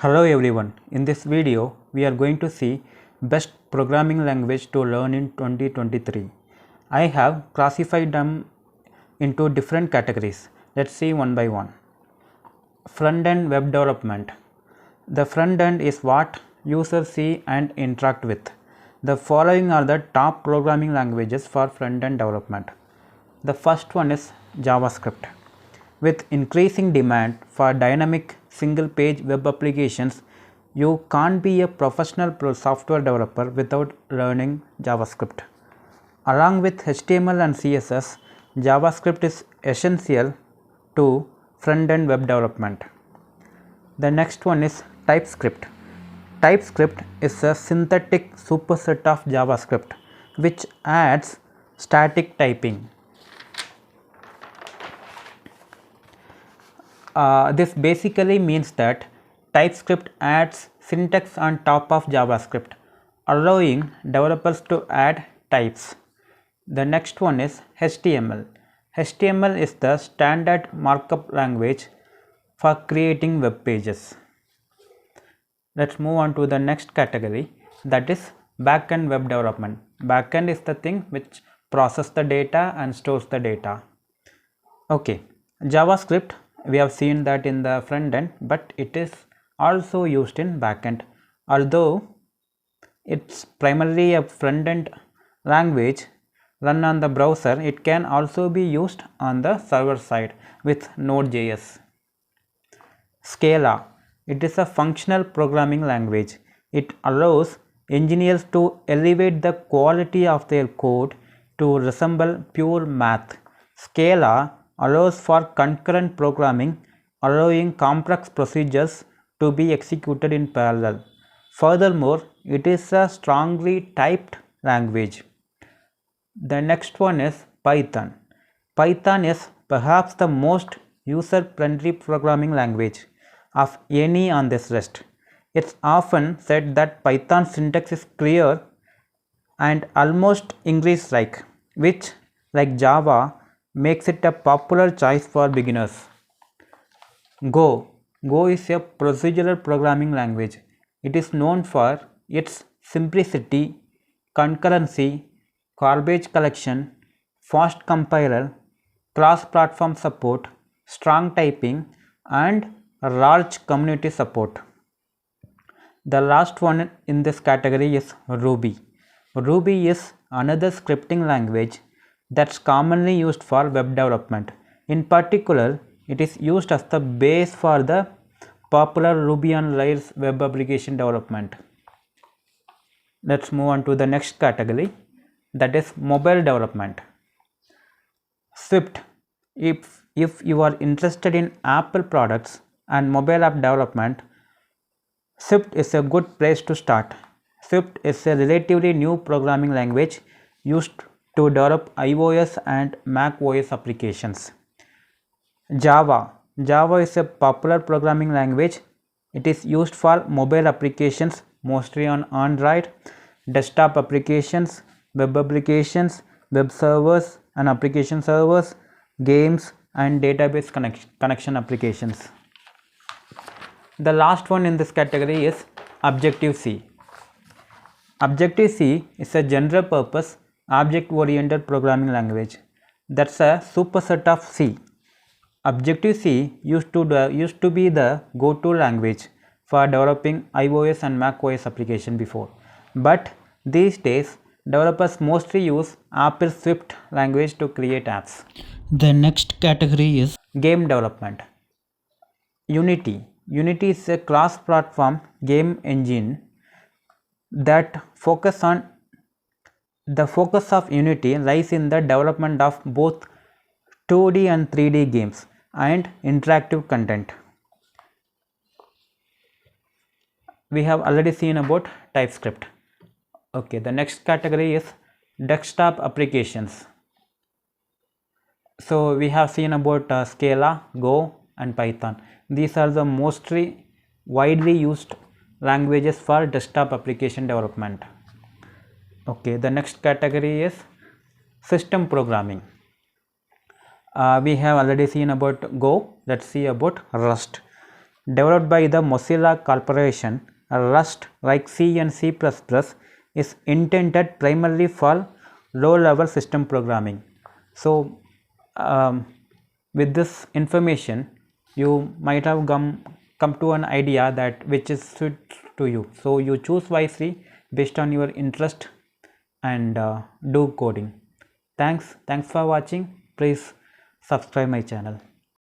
Hello everyone, in this video we are going to see best programming language to learn in 2023. I have classified them into different categories. Let's see one by one. Front end web development. The front end is what users see and interact with. The following are the top programming languages for front end development. The first one is JavaScript. With increasing demand for dynamic single-page web applications, you can't be a professional software developer without learning JavaScript. Along with HTML and CSS, JavaScript is essential to front-end web development. The next one is TypeScript. TypeScript is a synthetic superset of JavaScript which adds static typing. This basically means that TypeScript adds syntax on top of JavaScript, allowing developers to add types. The next one is HTML. HTML is the standard markup language for creating web pages. Let's move on to the next category, that is backend web development. Backend is the thing which processes the data and stores the data. Okay, JavaScript, we have seen that in the front end, but it is also used in backend. Although it's primarily a front end language run on the browser, it can also be used on the server side with Node.js. Scala, it is a functional programming language. It allows engineers to elevate the quality of their code to resemble pure math. Scala allows for concurrent programming, allowing complex procedures to be executed in parallel. Furthermore, it is a strongly typed language. The next one is Python. Python is perhaps the most user-friendly programming language of any on this list. It's often said that Python syntax is clear and almost English-like, which, like Java, makes it a popular choice for beginners. Go is a procedural programming language. It is known for its simplicity, concurrency, garbage collection, fast compiler, cross-platform support, strong typing, and large community support. The last one in this category is Ruby. Ruby is another scripting language that's commonly used for web development. In particular, it is used as the base for the popular Ruby on Rails web application development. Let's move on to the next category, that is mobile development. Swift. If you are interested in Apple products and mobile app development, Swift is a good place to start. Swift is a relatively new programming language used to develop iOS and macOS applications. Java is a popular programming language. It is used for mobile applications, mostly on Android, desktop applications, web servers and application servers, games, and database connection applications. The last one in this category is Objective-C. Objective-C is a general purpose object-oriented programming language that's a superset of C. Objective-C used to be the go-to language for developing iOS and macOS application before, but these days developers mostly use Apple Swift language to create apps. The next category is game development. Unity is a cross-platform game engine that the focus of Unity lies in the development of both 2D and 3D games and interactive content. We have already seen about TypeScript. Okay, the next category is desktop applications. So we have seen about Scala, Go, and Python. These are the mostly widely used languages for desktop application development. Okay, the next category is system programming. We have already seen about Go. Let's see about Rust. developed by the Mozilla Corporation. Rust, like C and C++, is intended primarily for low-level system programming. So, with this information, you might have come to an idea that which is suits to you. So, you choose wisely based on your interest and do coding. Thanks for watching. Please subscribe my channel.